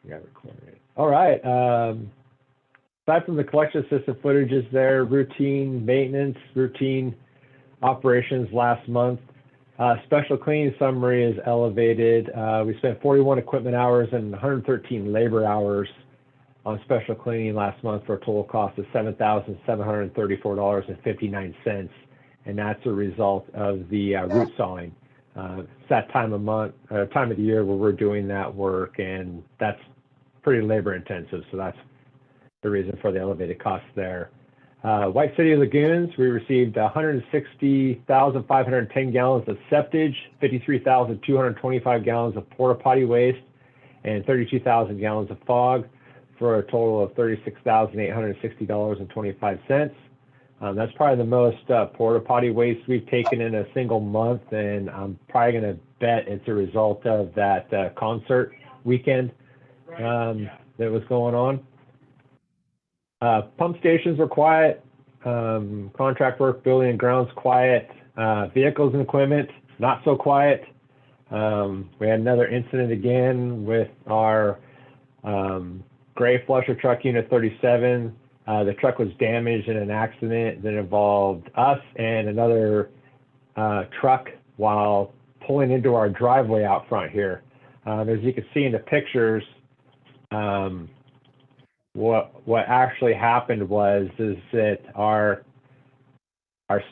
Yeah, recorded. All right. Aside from the collection system footages there, routine maintenance, routine operations last month. Special cleaning summary is elevated. We spent 41 equipment hours and 113 labor hours on special cleaning last month for a total cost of $7,734.59. And that's a result of the root sawing. It's that time of the year where we're doing that work, and that's pretty labor intensive. So that's the reason for the elevated costs there. White City Lagoons, we received 160,510 gallons of septage, 53,225 gallons of porta potty waste, and 32,000 gallons of fog for a total of $36,860.25. That's probably the most porta potty waste we've taken in a single month, and I'm probably going to bet it's a result of that concert weekend that was going on. Pump stations were quiet, contract work, building and grounds quiet, vehicles and equipment not so quiet. We had another incident again with our gray flusher truck unit 37. The truck was damaged in an accident that involved us and another truck while pulling into our driveway out front here. As you can see in the pictures, what actually happened is that our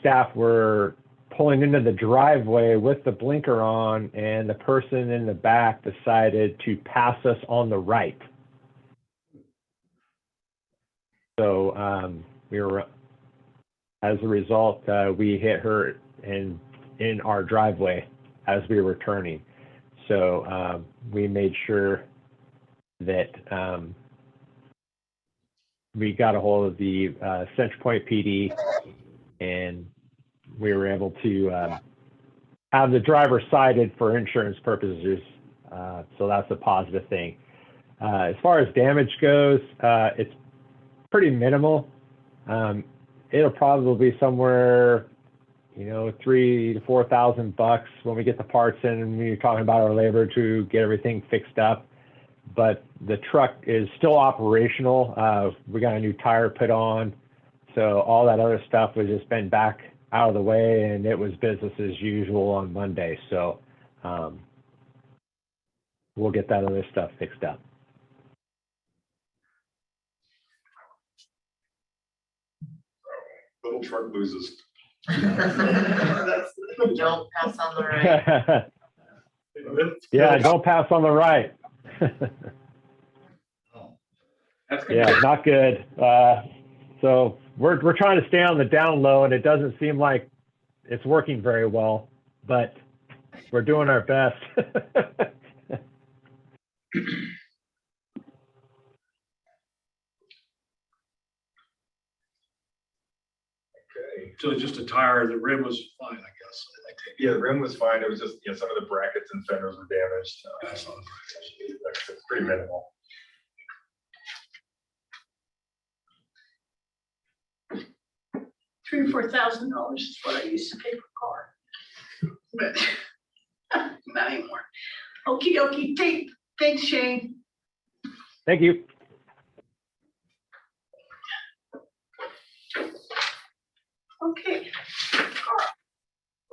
staff were pulling into the driveway with the blinker on, and the person in the back decided to pass us on the right. So as a result, we hit her in our driveway as we were turning. So we made sure that we got a hold of the Central Point PD, and we were able to have the driver cited for insurance purposes. So that's a positive thing. As far as damage goes, it's pretty minimal. It'll probably be somewhere, $3,000 to $4,000 when we get the parts in and we're talking about our labor to get everything fixed up. But the truck is still operational. We got a new tire put on. So all that other stuff was just been back out of the way, and it was business as usual on Monday. So we'll get that other stuff fixed up. Little truck loses. Don't pass on the right. Yeah, don't pass on the right. Yeah, not good. So we're trying to stay on the down low, and it doesn't seem like it's working very well, but we're doing our best. Okay. So just a tire, the rim was fine, I guess. Yeah, the rim was fine. It was just, some of the brackets and fenders were damaged. It's pretty minimal. $3,000 or $4,000 is what I used to pay per car, but not anymore. Okie dokie. Thanks, Shane. Thank you. Okay.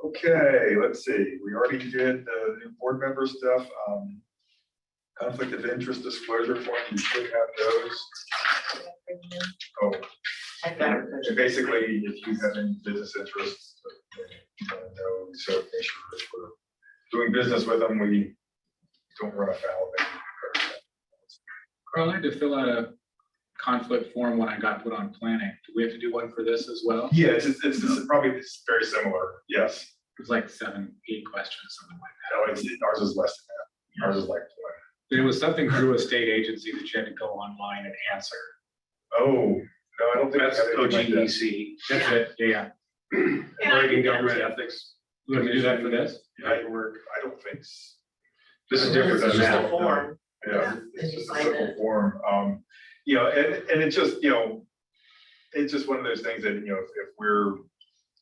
Okay, let's see. We already did the new board member stuff. Conflict of interest disclosure form, you should have those. Oh, and basically, if you have any business interests, know, so make sure if we're doing business with them, we don't run afoul of them. Carl, I had to fill out a conflict form when I got put on planning. Do we have to do one for this as well? Yeah, it's probably very similar. Yes. It was like 7, 8 questions, something like that. No, ours is less than that. Ours is like 20. It was something through a state agency that you had to go online and answer. Oh, no, I don't think That's OGEC. That's it. Yeah. Oregon Government Ethics. You have to do that for this? I don't think so. This is different It's than just that. a form. Yeah, And it's you just a sign simple it. form. And it's just, it's just one of those things that, if we're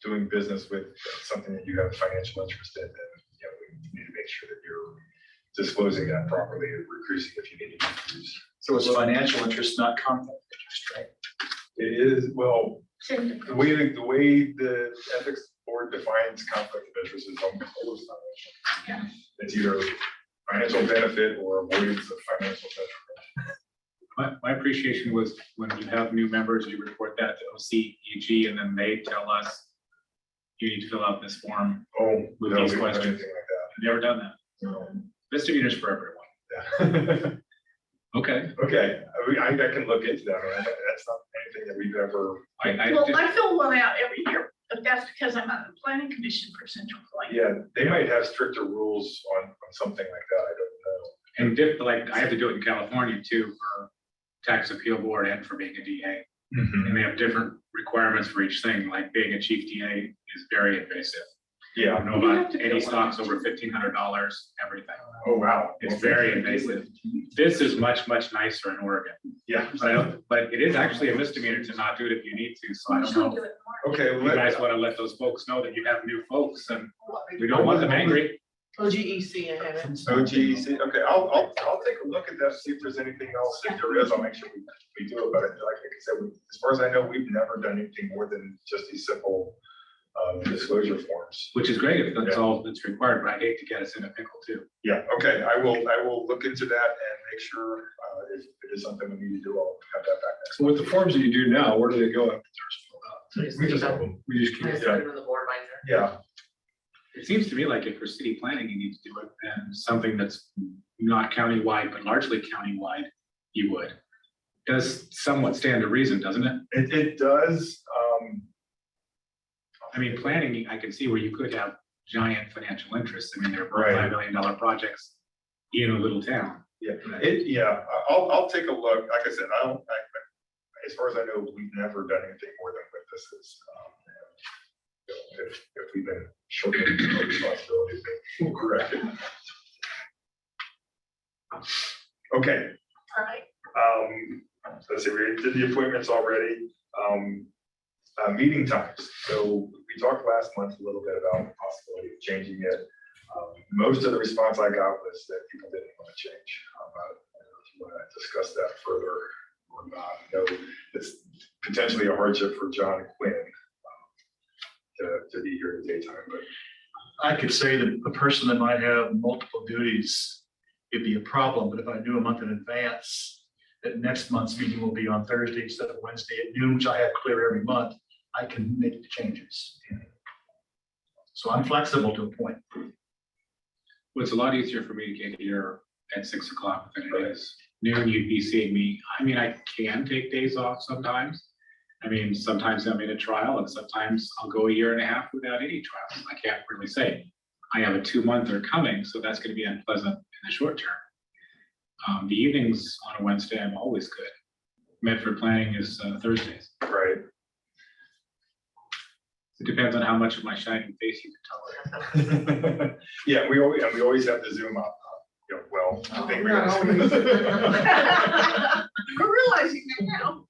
doing business with something that you have a financial interest in, then, we need to make sure that you're disclosing that properly and recruiting if you need to use. So it's financial interest, not conflict of interest, right? It is, well, Same difference. the way the ethics board defines conflict of interest is almost financial. Yeah. It's either financial benefit or avoidance of financial detriment. My appreciation was when you have new members, you report that to OCEG, and then they tell us, you need to fill out this form. Oh, With no, these we don't have questions. anything I've never done that. like that. Misdemeanors for everyone. No. Okay. Okay, I can look into that. I mean, that's not anything that we've ever, Well, I fill one out every year, but that's because I'm on the planning commission for Central Point. yeah, they might have stricter rules on something like that. I don't know. And like, I have to do it in California too for tax appeal board and for being a DA. And they have different requirements for each thing, like being a chief DA is very invasive. I Yeah. don't know You have about to any fill stocks over $1,500, everything. Oh, wow. It's very invasive. This is much, much nicer in Oregon. Yeah. But it is actually a misdemeanor to not do it if you need to, so I don't Usually know. do it in March. Okay, You guys want to let those folks know that you have new folks and we don't want them angry. OGEC, I have it. OGEC, okay, I'll take a look at that, see if there's anything else. If there is, I'll make sure we do it. But like I said, as far as I know, we've never done anything more than just these simple disclosure forms. Which is great if that's all that's required, but I hate to get us in a pickle too. Yeah, okay, I will look into that and make sure if it is something we need to do, I'll have that back next So with the forms that you do now, where do they go after they're filled out? week. We just have them. We just I keep send them in the board binder. Yeah, It seems to me like if for city planning, you need to do it, and something that's not countywide, but largely countywide, you would. Does somewhat stand to reason, doesn't it? it does. I mean, planning, I can see where you could have giant financial interests. I mean, they're Right. $5 million projects in a little town. Yeah, I'll take a look. Like I said, as far as I know, we've never done anything more than what this is. If we've been short of responsibilities, we'll correct it. Okay, All right. so let's see, we did the appointments already. Meeting times. So we talked last month a little bit about the possibility of changing it. Most of the response I got was that people didn't want to change. I don't know if you want to discuss that further or not. No, it's potentially a hardship for John Quinn to be here in the daytime, but I could say that a person that might have multiple duties, it'd be a problem, but if I do a month in advance, that next month's meeting will be on Thursday instead of Wednesday at noon, which I have clear every month, I can make the changes. So I'm flexible to a point. Well, it's a lot easier for me to get here at 6 o'clock than it is noon. You'd be seeing me. I mean, I can take days off sometimes. I mean, sometimes I'm in a trial and sometimes I'll go a year and a half without any trials. I can't really say. I have a 2-monther coming, so that's going to be unpleasant in the short term. The evenings on a Wednesday, I'm always good. Medford planning is Thursdays. right. It depends on how much of my shining face you can tolerate. Yeah, we always have the Zoom up. Well, I think we Not always. We're realizing that now.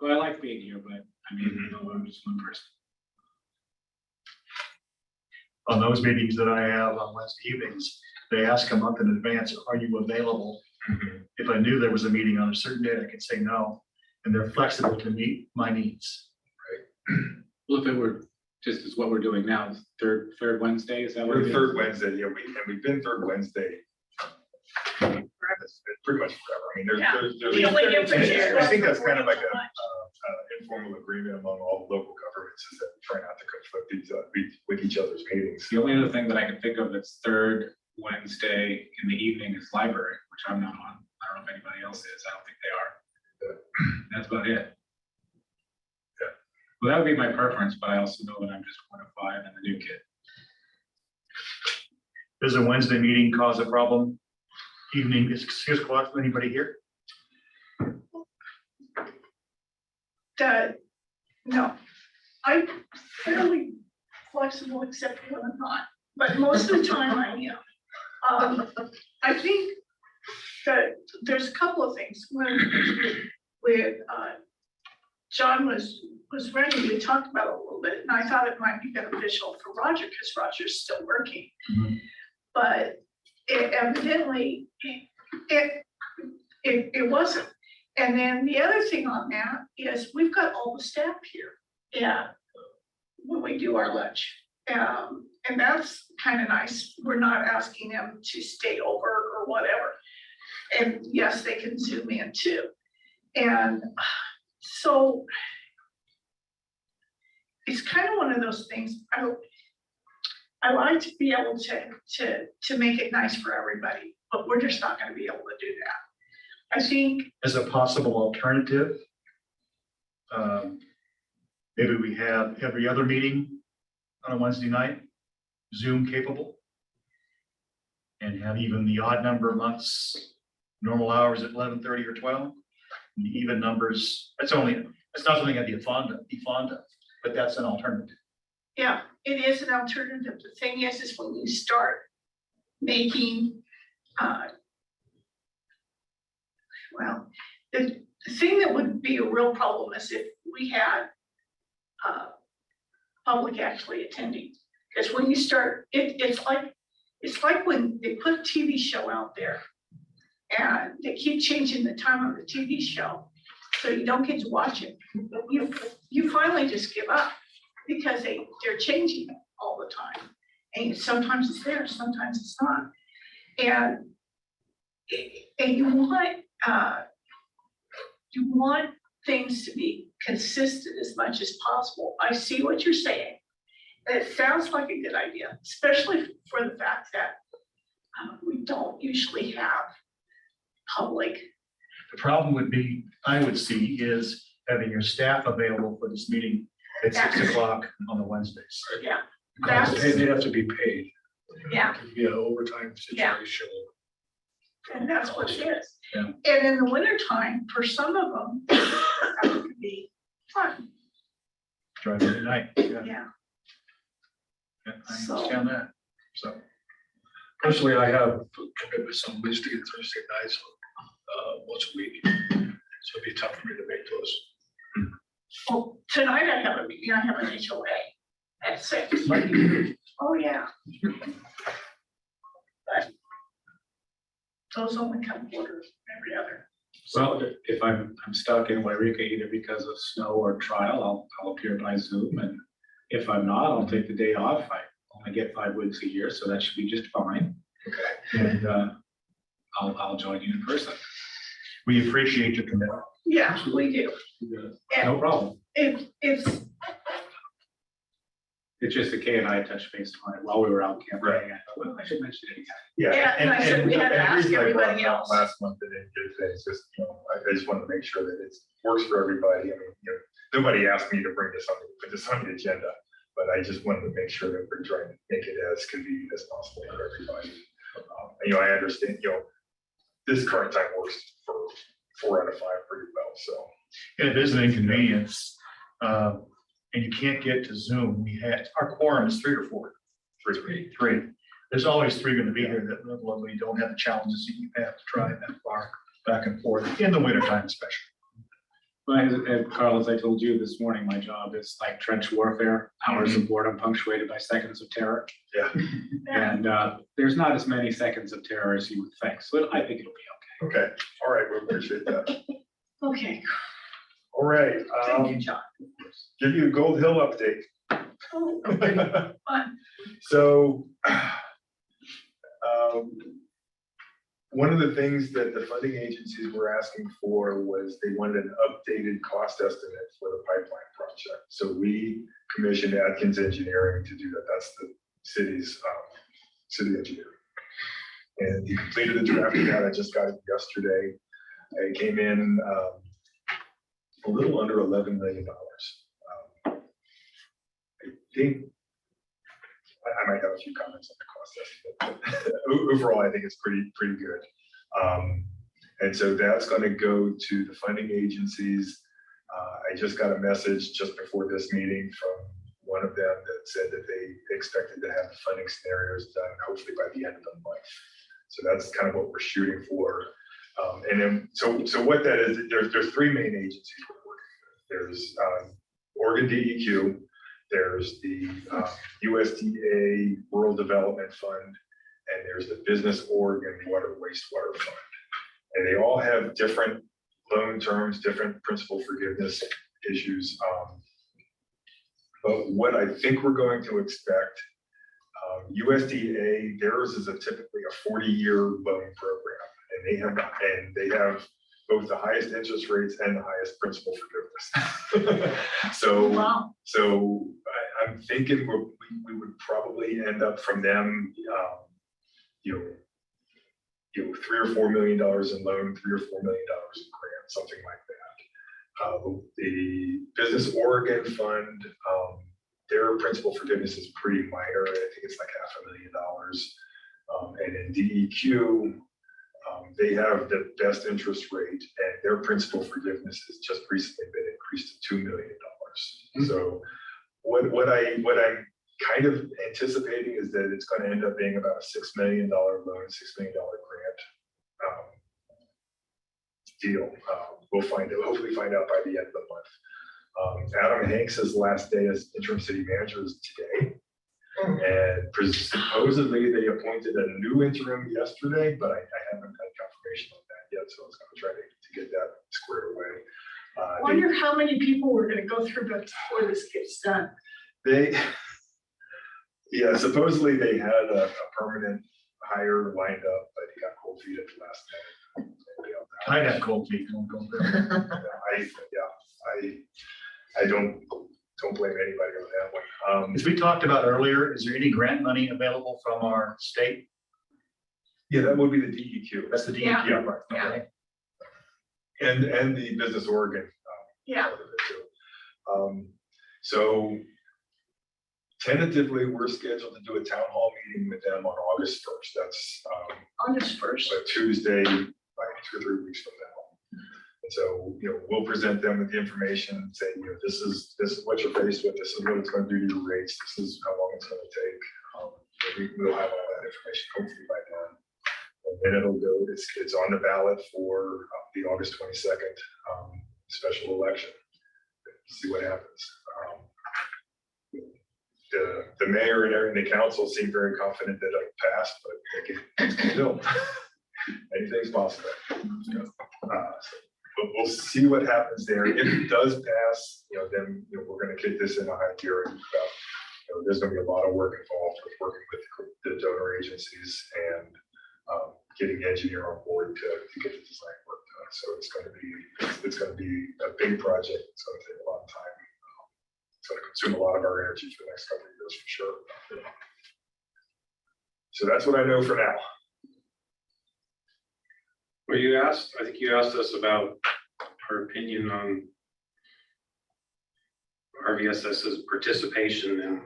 Well, I like being here, but I mean, I'm just one person. On those meetings that I have on Wednesday evenings, they ask a month in advance, are you available? If I knew there was a meeting on a certain date, I could say no, and they're flexible to meet my needs. Well, if it were just as what we're doing now, third Wednesday, is that what it We're is? third Wednesday, yeah, we've been third Wednesday. It's pretty much forever. I mean, there's. The only difference I think that's is kind of like so a much. informal agreement among all the local governments is that we try not to conflict with each other's meetings. The only other thing that I can think of that's third Wednesday in the evening is library, which I'm not on. I don't know if anybody else is. I don't think they are. That's about it. Yeah. Well, that would be my preference, but I also know that I'm just 1 of 5 and the new kid. Does a Wednesday meeting cause a problem? Evening is 6 o'clock, anybody here? No, I'm fairly flexible except when I'm not, but most of the time I am. I think that there's a couple of things. When John was running, we talked about it a little bit, and I thought it might be beneficial for Roger because Roger's still working. Mhm. But evidently, it wasn't. And then the other thing on that is we've got all the staff here, yeah, when we do our lunch. And that's kind of nice. We're not asking them to stay over or whatever. And yes, they can Zoom in too. And so it's kind of one of those things. I like to be able to make it nice for everybody, but we're just not going to be able to do that. I think As a possible alternative, maybe we have every other meeting on a Wednesday night, Zoom capable. And have even the odd number of months, normal hours at 11:30 or 12. And the even numbers, it's not something I'd be fond of, but that's an alternative. yeah, it is an alternative. The thing is when you start making, well, the thing that would be a real problem is if we had public actually attending. Because when you start, it's like when they put a TV show out there and they keep changing the time of the TV show, so you don't get to watch it. You finally just give up because they're changing all the time. And sometimes it's there, sometimes it's not. And you want things to be consistent as much as possible. I see what you're saying. And it sounds like a good idea, especially for the fact that we don't usually have public. The problem would be, I would see, is having your staff available for this meeting at 6 o'clock on the Wednesdays. Yeah, Because that's, they'd have to be paid. yeah, It could be an overtime situation. and that's what it is. Yeah. And in the wintertime, for some of them, that could be fun, Driving at night. Yeah, yeah. I understand that. So, Personally, I have commitments on Wednesday and Thursday nights, once a week. So it'd be tough for me to make those. Well, tonight I have a meeting, I have an HOA at 6. Oh, yeah. But those only come quarter every other. Well, if I'm stuck in Wairika either because of snow or trial, I'll appear by Zoom, and if I'm not, I'll take the day off. I only get 5 weeks a year, so that should be just fine. Okay. And I'll join you in person. we appreciate your commitment. Yeah, we do. No problem. It's, It's just that Kay and I touched base on it while we were out camping. I thought, well, I should mention it again. Yeah, and I said we had to and the ask reason I brought everybody it up else. Last month, I didn't get it, it's just, I just wanted to make sure that it works for everybody. I mean, nobody asked me to bring this on, put this on the agenda, but I just wanted to make sure that we're trying to make it as convenient as possible for everybody. I understand, this current time works for 4 out of 5 pretty well, so. And it is an inconvenience. And you can't get to Zoom. Our quorum is 3 or 4. Three. There's always 3 going to be here that luckily don't have the challenges that you have to drive that far back and forth in the wintertime especially. Well, and Carl, as I told you this morning, my job is like trench warfare, hours of boredom punctuated by seconds of terror. Yeah. And there's not as many seconds of terror as you would think, so I think it'll be okay. Okay, all right, we appreciate that. Okay, All right, thank you, John. give you a Gold Hill update. Oh, okay, fun. So, one of the things that the funding agencies were asking for was they wanted an updated cost estimate for the pipeline project. So we commissioned Atkins Engineering to do that. That's the city's city engineer. And he completed the draft of that. I just got it yesterday. It came in a little under $11 million. I think I might have a few comments on the cost estimate, but overall, I think it's pretty good. And so that's going to go to the funding agencies. I just got a message just before this meeting from one of them that said that they expected to have the funding scenarios done hopefully by the end of the month. So that's kind of what we're shooting for. And then, so what that is, there's 3 main agencies we're working with. There's Oregon DEQ, there's the USDA Rural Development Fund, and there's the Business org and the Water Wastewater Fund. And they all have different loan terms, different principal forgiveness issues. But what I think we're going to expect, USDA, theirs is typically a 40-year loan program, and they have both the highest interest rates and the highest principal forgiveness. Wow. So I'm thinking we would probably end up from them, $3 or $4 million in loan, $3 or $4 million in grant, something like that. The Business Oregon Fund, their principal forgiveness is pretty minor. I think it's like $500,000. And in DEQ, they have the best interest rate, and their principal forgiveness has just recently been increased to $2 million. So what I'm kind of anticipating is that it's going to end up being about a $6 million loan, $6 million grant deal. We'll hopefully find out by the end of the month. Adam Hanks's last day as interim city manager is today. And supposedly they appointed a new interim yesterday, but I haven't had confirmation on that yet. So I was going to try to get that squared away. I wonder how many people we're gonna go through before this gets done. Supposedly they had a permanent hire lined up, but he got cold feet at the last minute. I have cold feet, don't go there. I don't blame anybody on that one. As we talked about earlier, is there any grant money available from our state? Yeah, that would be the DEQ. That's the Yeah. DEQ part, Yeah. okay? And the Business Oregon. Yeah. Part of it too. So tentatively, we're scheduled to do a town hall meeting with them on August 1st. That's August 1st. a Tuesday, like 2 or 3 weeks from now. And so, we'll present them with the information and say, this is what you're faced with. This is what it's going to do to your rates. This is how long it's going to take. We'll have all that information hopefully by then. And then it'll go, it's on the ballot for the August 22nd special election. See what happens. The mayor and the council seem very confident that it'll pass, but still, anything's possible. But we'll see what happens there. If it does pass, then we're going to kick this in a high gear. And there's going to be a lot of work involved with working with the donor agencies and getting the engineer on board to get the design work done. So it's going to be a big project. It's going to take a lot of time. It's going to consume a lot of our energy for the next couple of years for sure. So that's what I know for now. Well, I think you asked us about our opinion on RVSS's participation in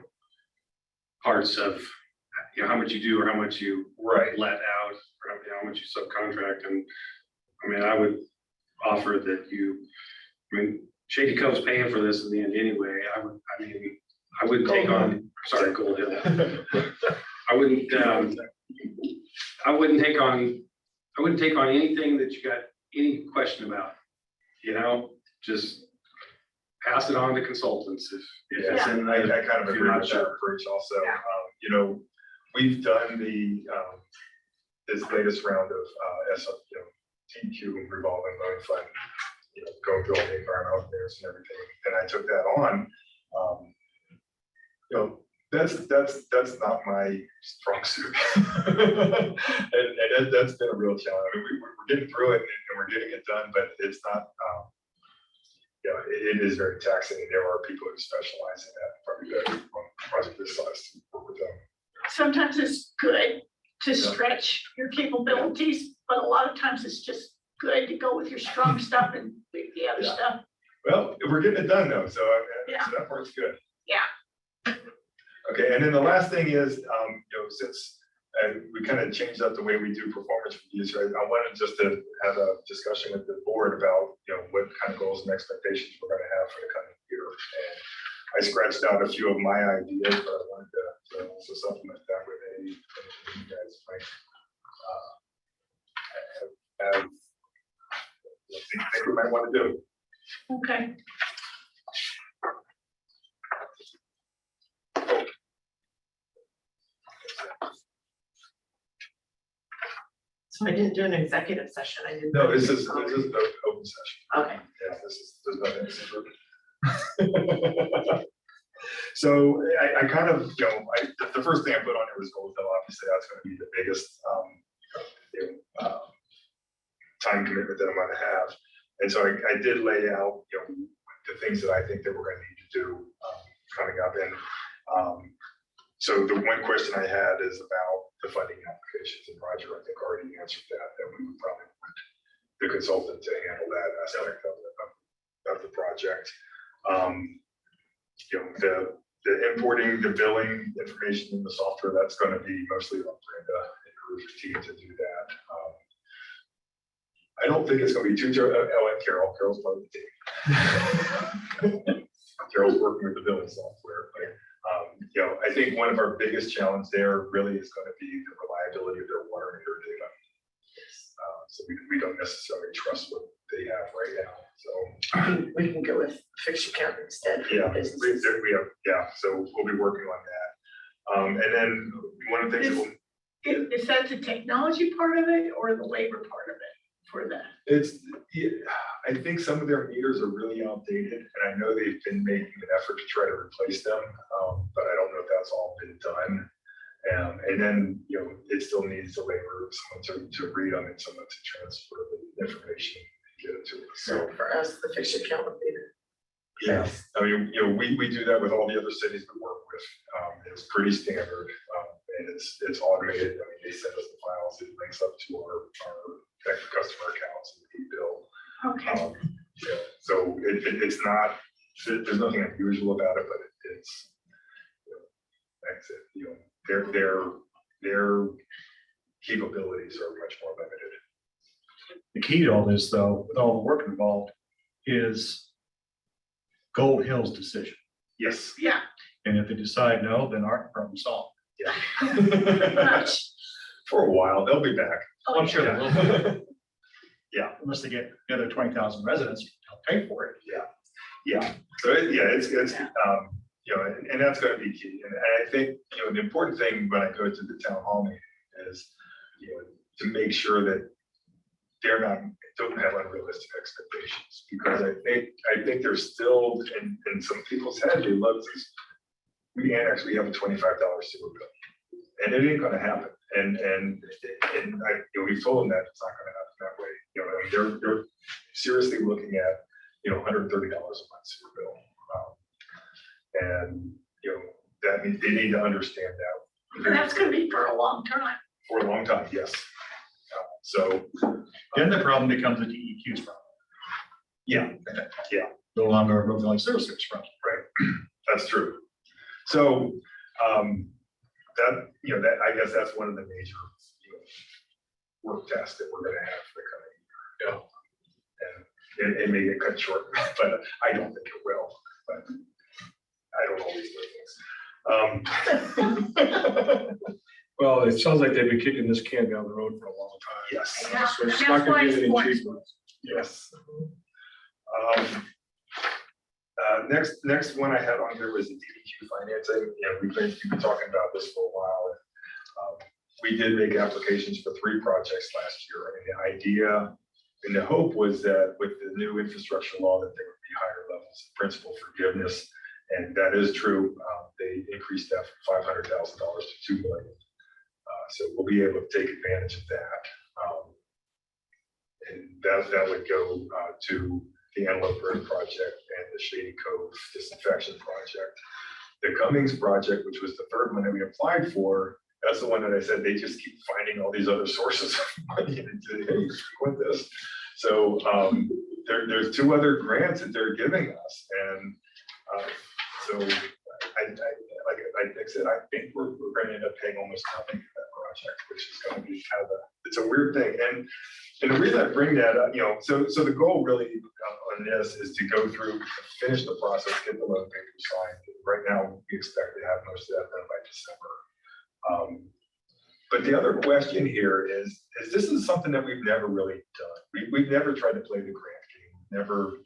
parts of, how much you do or how much you let out, or how much you subcontract. And I mean, I would offer that Shady Cove's paying for this in the end anyway. I wouldn't take on, sorry, Gold Hill. I wouldn't take on anything that you got any question about, just pass it on to consultants if it's in I the. kind of agree with that approach also. We've done this latest round of TQ revolving loan fund, going through all the environmental affairs and everything, and I took that on. That's not my strong suit. and that's been a real challenge. We're getting through it and we're getting it done, but it's not, it is very taxing, and there are people who specialize in that, probably better on a project this size to work with them. Sometimes it's good to stretch your capabilities, but a lot of times it's just good to go with your strong stuff and leave the other stuff. Well, we're getting it done though, so that part's good. Yeah. Okay, and then the last thing is, since we kind of changed up the way we do performance reviews, right? I wanted just to have a discussion with the board about, what kind of goals and expectations we're going to have for the coming year. And I scratched out a few of my ideas, but I wanted to also supplement that with anything you guys might have think we might want to do. Okay. I didn't do an executive session, I did. No, this is the open session. Okay. Yeah, there's nothing secret. So I kind of, the first thing I put on here was gold hill. Obviously, that's going to be the biggest time commitment that I'm going to have. And so I did lay out, the things that I think that we're going to need to do coming up. And so the one question I had is about the funding applications, and Roger, I think, already answered that we would probably want the consultant to handle that aspect of the project. The importing, the billing information in the software, that's going to be mostly on Brenda and her team to do that. I don't think it's going to be too, and Carol's part of the team. Carol's working with the billing software, but I think one of our biggest challenges there really is going to be the reliability of their water meter data. So we don't necessarily trust what they have right now. So We can go with fixture count instead. for yeah, businesses. so we'll be working on that. And then one of the things that Is that the technology part of it or the labor part of it for that? I think some of their meters are really outdated, and I know they've been making an effort to try to replace them, but I don't know if that's all been done. And then, it still needs the labor of someone to read them and someone to transfer the information and get it to us. So for us, the fixture count would be Yeah, I mean, we do that with all the other cities we work with. It's pretty standard, and it's automated. I mean, they send us the files, it links up to our customer accounts and we bill. Okay, So it's not, there's nothing unusual about it, but it's, that's it, their capabilities are much more limited. The key to all this, though, with all the work involved, is Gold Hill's decision. Yes. yeah. And if they decide no, then our problem solved. Much. For a while, they'll be back. Well, I'm sure they will. Yeah. Unless they get the other 20,000 residents, they'll pay for it. Yeah, so it's and that's going to be key. And I think, the important thing when I go to the town hall meeting is, to make sure that don't have unrealistic expectations, because I think there's still in some people's head, they love this. We have a $25 sewer bill, and it ain't going to happen. And we told them that it's not going to happen that way. They're seriously looking at $130 a month sewer bill, and that means they need to understand that. And that's gonna be for a long time. For a long time, yes. So Then the problem becomes a DEQ's problem. yeah, No longer a Road Valley Services problem. that's true. So that I guess that's one of the major work tasks that we're going to have for the coming year. And it may get cut short, but I don't think it will. But I don't always do things. Well, it sounds like they've been kicking this can down the road for a long time. Yes. Yeah, So it's and not that's why gonna it's get any important. cheaper. Yes. Next one I had on here was the DEQ financing. We've been talking about this for a while. We did make applications for 3 projects last year, and the idea and the hope was that with the new infrastructure law that there would be higher levels of principal forgiveness, and that is true. They increased that from $500,000 to $2 million. So we'll be able to take advantage of that. And that would go to the Antelope Road project and the Shady Cove disinfection project. The Cummings project, which was the 3rd one that we applied for, that's the one that I said they just keep finding all these other sources of money and hey, with this. So there's 2 other grants that they're giving us, and so like I said, I think we're going to end up paying almost nothing for that project, which is going to be kind of it's a weird thing. And the reason I bring that up, so the goal really on this is to go through, finish the process, get the loan papers signed. Right now, we expect to have most of that done by December. But the other question here is this is something that we've never really done. We've never tried to play the grant game, never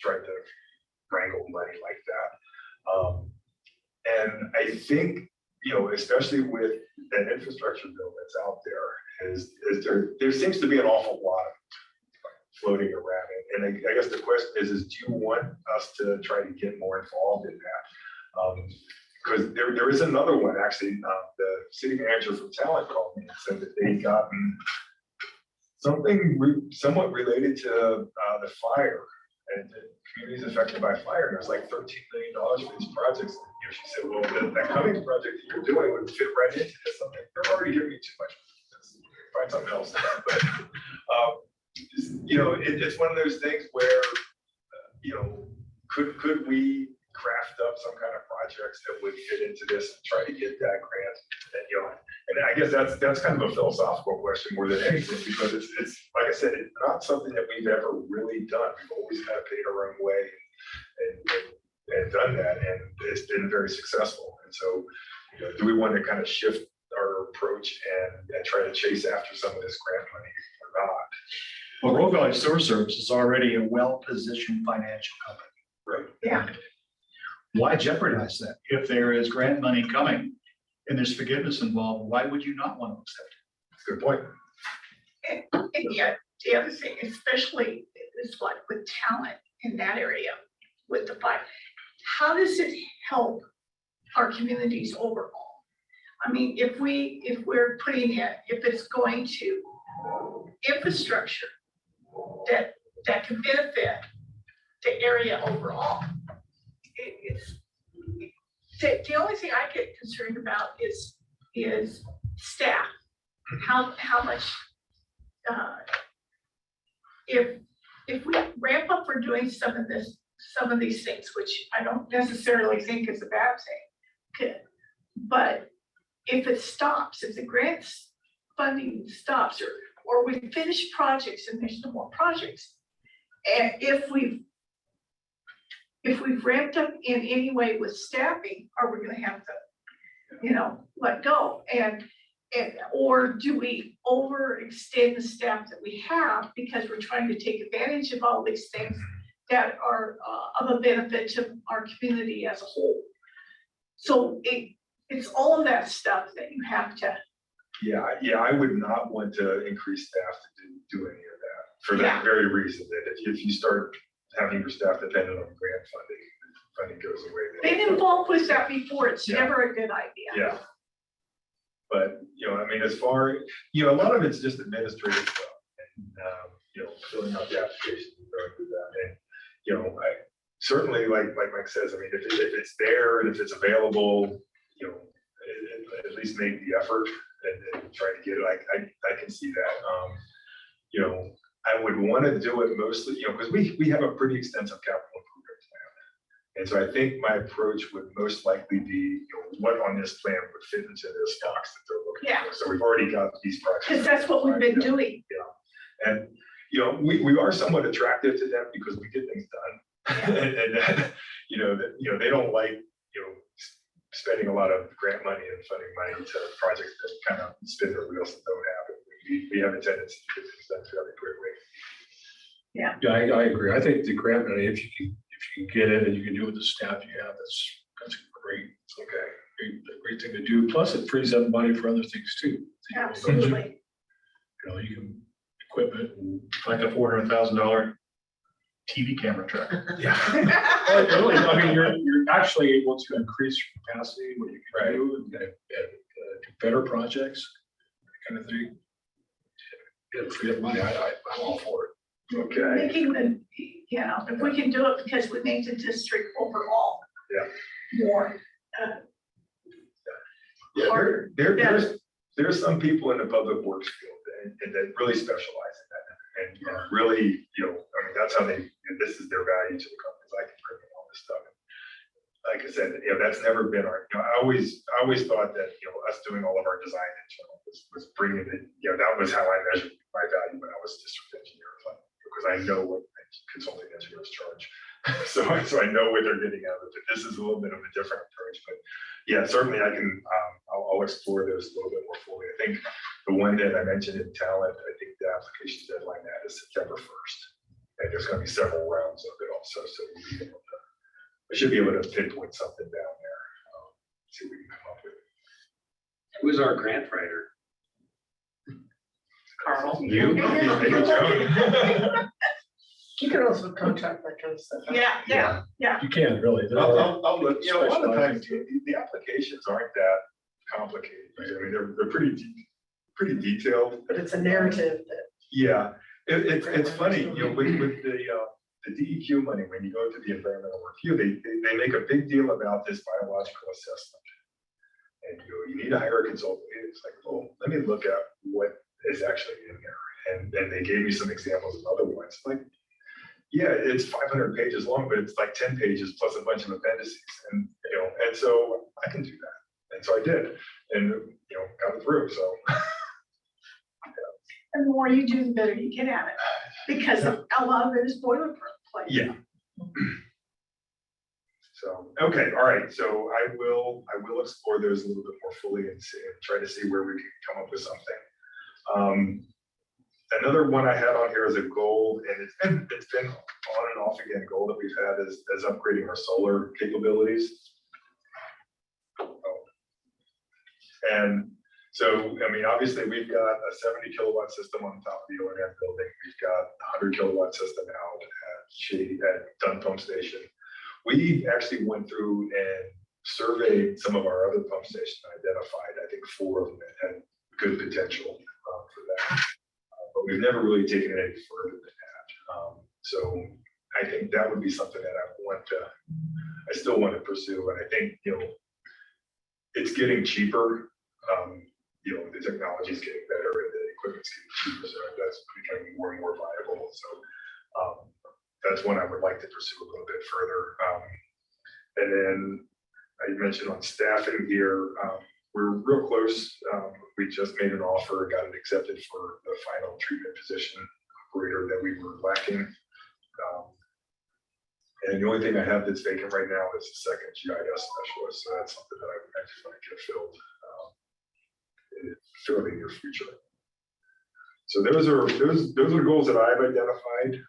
tried to wrangle money like that. And I think, especially with that infrastructure bill that's out there is there seems to be an awful lot of floating around. And I guess the question is do you want us to try to get more involved in that? Because there is another one, actually, the city manager from Talent called me and said that they'd gotten something somewhat related to the fire and the communities affected by fire. And it was like $13 million for these projects. And, she said, well, that Cummings project that you're doing would fit right into this. I'm like, they're already giving me too much. Let's find something else. But, it's one of those things where, could we craft up some kind of projects that would fit into this and try to get that grant? And I guess that's kind of a philosophical question more than anything, because it's like I said, it's not something that we've ever really done. We've always kind of paid our own way and done that, and it's been very successful. And so, do we want to kind of shift our approach and try to chase after some of this grant money or not? Well, Rogue Valley Sewer Service is already a well-positioned financial company. Right. Yeah. Why jeopardize that? If there is grant money coming and there's forgiveness involved, why would you not want to accept it? That's a good point. And yet, the other thing, especially is like with talent in that area, with the fire, how does it help our communities overall? I mean, if we're putting it, if it's going to infrastructure that can benefit the area overall, the only thing I get concerned about is staff. How much, if we ramp up for doing some of these things, which I don't necessarily think is a bad thing, but if it stops, if the grants funding stops, or we finish projects and there's no more projects, and if we've ramped up in any way with staffing, are we gonna have to, let go? Or do we overextend the staff that we have because we're trying to take advantage of all these things that are of a benefit to our community as a whole? So it's all of that stuff that you have to. Yeah, I would not want to increase staff to do any of that for that very reason, that if you start having your staff dependent on grant funding goes away. Been involved with that before, it's never a good idea. Yeah. But, as far, a lot of it's just administrative stuff and, filling out the application and going through that. And, I certainly, like Mike says, if it's there and if it's available, at least make the effort and try to get it. I can see that. I would want to do it mostly, because we have a pretty extensive capital improvement plan. And so I think my approach would most likely be, what on this plan would fit into this box that they're looking for. So we've already got these projects. Because that's what we've been doing. Yeah. And, we are somewhat attractive to them because we get things done. And they don't like, spending a lot of grant money and funding money to projects that kind of spin their wheels and don't have it. We have a tendency to get things done fairly quickly. Yeah, I agree. I think the grant money, if you can get it and you can do it with the staff you have, that's great. Okay. Great thing to do. Plus it frees up money for other things too. Absolutely. You can equipment and Like a $400,000 TV camera truck. Yeah. really, you're actually able to increase your capacity, what you can do, and do better projects, that kind of thing. Get free up money. I'm all for it. Okay. Making if we can do it because we make the district overall more. Harder. There's some people in the public works field and that really specialize in that. And really, that's how this is their value to the companies. I can bring in all this stuff. Like I said, that's never been our, I always thought that, us doing all of our design internal was bringing it, that was how I measured my value when I was district engineer, because I know what consulting engineers charge. So I know what they're getting out of it. But this is a little bit of a different approach, but certainly I can, I'll explore those a little bit more fully. I think the one that I mentioned in talent, I think the application deadline that is September 1st. And there's going to be several rounds of it also. So I should be able to pinpoint something down there. See what we can come up with. Who's our grant writer? Carl. You? Maybe Joan. You can also contract that kind of stuff. out. Yeah. You can't really. I'll look, you know, a lot of times, the applications aren't that complicated. Right? I mean, they're pretty detailed. But it's a narrative that. Yeah, it's funny, you know, with the DEQ money, when you go to the environmental review, they make a big deal about this biological assessment. And you need to hire a consultant. It's like, oh, let me look at what is actually in there. And they gave me some examples of other ones. Like, yeah, it's 500 pages long, but it's like 10 pages plus a bunch of appendices. And, you know, and so I can do that. And so I did, and, you know, got it through, so. And the more you do, the better you get at it, because a lot of it is boilerplate. Yeah. So, okay, all right, so I will explore those a little bit more fully and try to see where we can come up with something. Another one I had on here as a goal, and it's been on and off again, goal that we've had is upgrading our solar capabilities. And so, I mean, obviously we've got a 70 kilowatt system on top of the O&M building. We've got a 100 kilowatt system out at Dunn Pump Station. We actually went through and surveyed some of our other pump stations, identified, I think 4 of them that had good potential for that. But we've never really taken it any further than that. So I think that would be something that I still want to pursue. And I think, you know, it's getting cheaper. You know, the technology is getting better and the equipment's getting cheaper, so that's becoming more and more viable. So that's one I would like to pursue a little bit further. And then I mentioned on staffing here, we're real close. We just made an offer, got it accepted for the final treatment position operator that we were lacking. And the only thing I have that's vacant right now is a second GIS specialist. So that's something that I just want to get filled in the fairly near future. So those are goals that I've identified.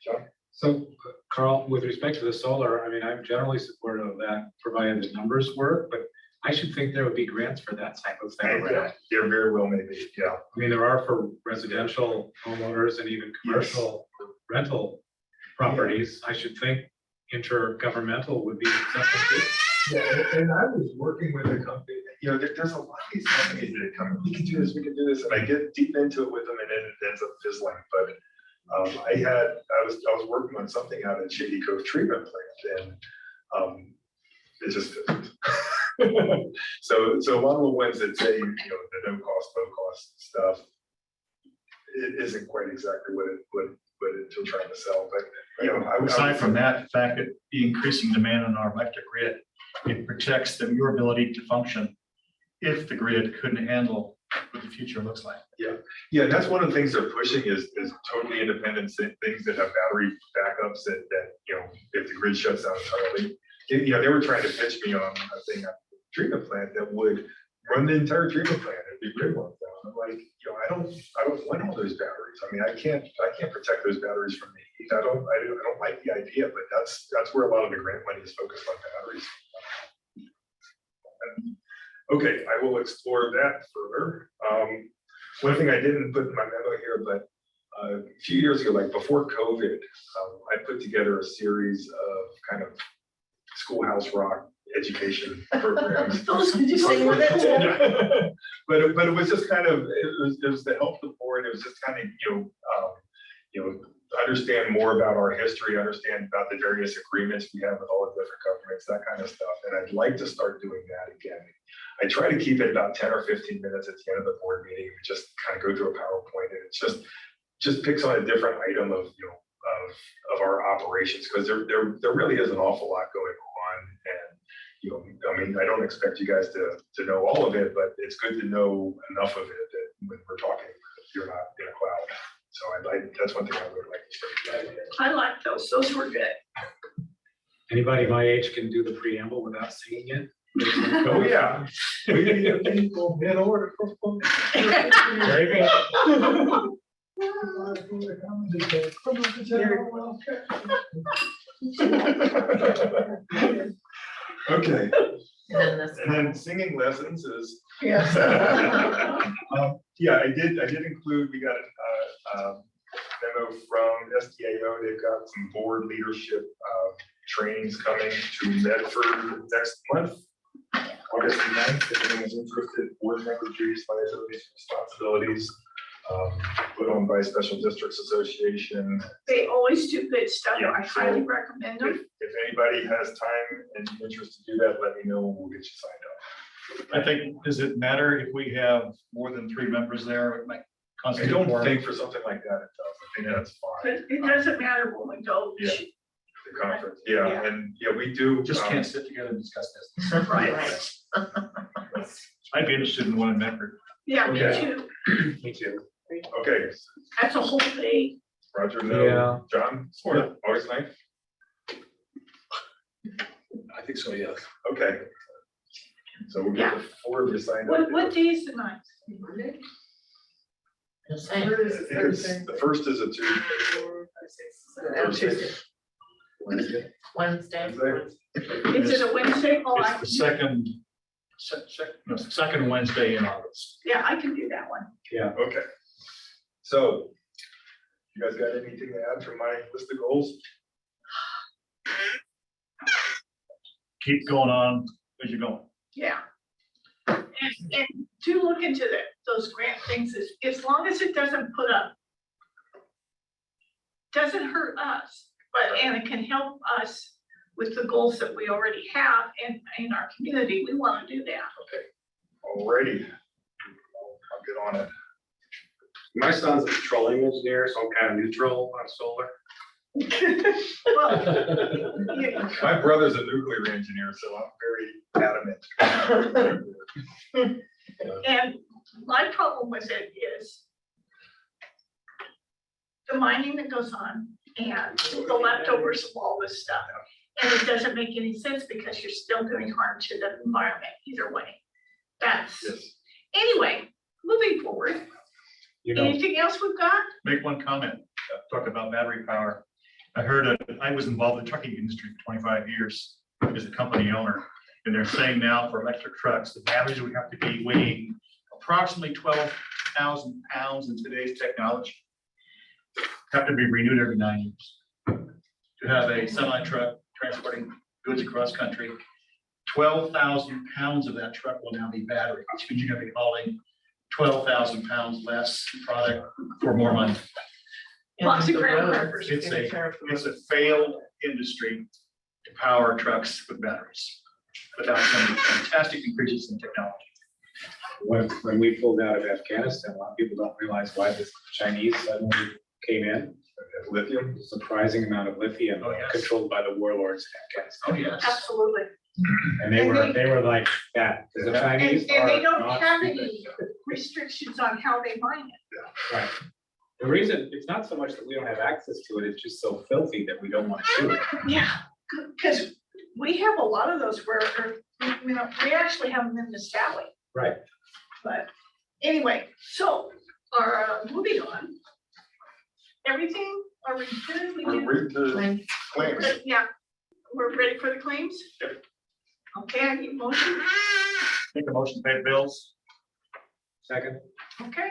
John? So Carl, with respect to the solar, I mean, I'm generally supportive of that, provided the numbers work, but I should think there would be grants for that type of thing. Yeah, there very well may be, yeah. I mean, there are for residential homeowners and even commercial rental properties. I should think intergovernmental would be something good. Yeah, and I was working with a company, you know, there's a lot of these companies that come, we can do this, and I get deep into it with them and then it ends up fizzling. But I was working on something out at Shady Cove Treatment Plant, and it just fizzled. So a lot of the ones that say, you know, the no cost, low cost stuff, it isn't quite exactly what you're trying to sell. But you know, Aside from that, the fact that the increasing demand on our electric grid, it protects your ability to function if the grid couldn't handle what the future looks like. Yeah, that's one of the things they're pushing is totally independent things that have battery backups that you know, if the grid shuts down entirely. You know, they were trying to pitch me on a thing, a treatment plant that would run the entire treatment plant if the grid went down. I'm like, you know, I don't want all those batteries. I mean, I can't protect those batteries from the heat. I don't like the idea, but that's where a lot of the grant money is focused on batteries. Okay, I will explore that further. One thing I didn't put in my memo here, but a few years ago, like before COVID, I put together a series of kind of schoolhouse rock education programs. Did you sing with it? But it was just kind of, it was to help the board. It was just kind of, you know, understand more about our history, understand about the various agreements we have with all the different governments, that kind of stuff. And I'd like to start doing that again. I try to keep it about 10 or 15 minutes at the end of the board meeting. We just kind of go through a PowerPoint, and it's just picks on a different item of, you know, of our operations, because there really is an awful lot going on. And, you know, I mean, I don't expect you guys to know all of it, but it's good to know enough of it that when we're talking, you're not in a cloud. So that's one thing I would like to start. I like those. Those were good. Anybody my age can do the preamble without singing it? Oh, yeah. We are people in order. Very good. Okay, And then this. And then singing lessons is. Yes. Yeah, I did include, we got a memo from SDAO. They've got some board leadership trainings coming to Medford next month, August 9th. If anyone's interested, board member duties, liabilities, responsibilities, put on by Special Districts Association. They always do good stuff. Yeah, I highly recommend them. If anybody has time and interest to do that, let me know, and we'll get you signed up. I think, does it matter if we have more than 3 members there? It might I constitute don't quorum. think for something like that, it does. I think that's fine. But it doesn't matter when we go. Yeah. The conference, yeah, and yeah, we do. Just can't sit together and discuss this. Right. I'd be interested in one in Medford. Yeah, me Okay. too. Me too. Okay, That's a whole day. Roger, no. Yeah. John, Yeah. August 9th? I think so, yes. Okay. So we'll get the 4 of you signed up. What day is the ninth? The same. I think it's, the first is a Tuesday. Tuesday. Wednesday. Wednesday. Is it a Wednesday? Oh, I It's can the do- second Wednesday in August. yeah, I can do that one. Okay. So, you guys got anything to add from my list of goals? Keep going on as you're going. Yeah. And do look into those grant things, as long as it doesn't put up, doesn't hurt us, and it can help us with the goals that we already have in our community, we want to do that. Alrighty. I'll get on it. My son's a petroleum engineer, so I'm kind of neutral on solar. Well, yeah, My brother's a nuclear engineer, so I'm very adamant. and my problem with it is the mining that goes on and the leftovers of all this stuff. And it doesn't make any sense because you're still doing harm to the environment either way. That's, Yes. anyway, moving forward. You know, Anything else we've got? Make one comment, talk about battery power. I was involved in the trucking industry for 25 years as a company owner. And they're saying now for electric trucks, the batteries would have to be weighing approximately 12,000 pounds in today's technology. Have to be renewed every 9 years. To have a semi truck transporting goods across country, 12,000 pounds of that truck will now be battery, which means you're gonna be hauling 12,000 pounds less product for more money. Lots of ground covers. It's a failed industry to power trucks with batteries without some fantastic increases in technology. when we pulled out of Afghanistan, a lot of people don't realize why the Chinese suddenly came in. Lithium. Surprising amount of lithium Oh, yes. controlled by the warlords in Afghanistan. Oh, yes. Absolutely. And they were like that, because the Chinese And are they don't not have stupid. any restrictions on how they mine it. Right. The reason, it's not so much that we don't have access to it, it's just so filthy that we don't want to do it. Yeah, because we have a lot of those where, we actually have them in this valley. Right. But anyway, so, moving on. Everything, are we good? We We're do- reading the claims. Yeah, we're ready for the claims? Yep. Okay, I need motion. Make a motion to pay bills. Second, Okay,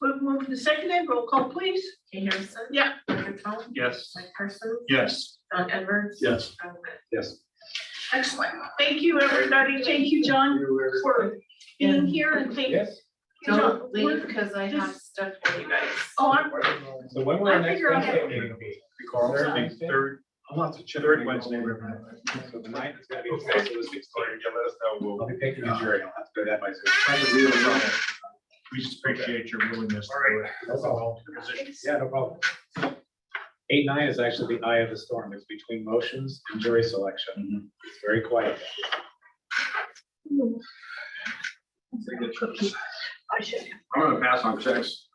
move to the second end, roll call, please. Kay Harrison. Yeah. Roger Cone. Yes. Mike Parsons. Yes. John Edwards. Yes. John Wood. yes. Excellent. Thank you, everybody. Thank you, John, for being here and thank you. Yes. John. Don't leave because I have Just- stuff for you guys. Oh, I'm, So when will our I next figure I Wednesday have- meeting be? Third Wednesday. So the ninth is gonna be the next Wednesday. Sorry, yeah, let us know. I'll be picking a jury, I'll have to go that by Zoom. We just appreciate your willingness to do it. No problem. it's- Yeah, no problem. 8-9 is actually the eye of the storm. It's between motions and jury selection. It's very quiet. I should. I'm gonna pass on checks.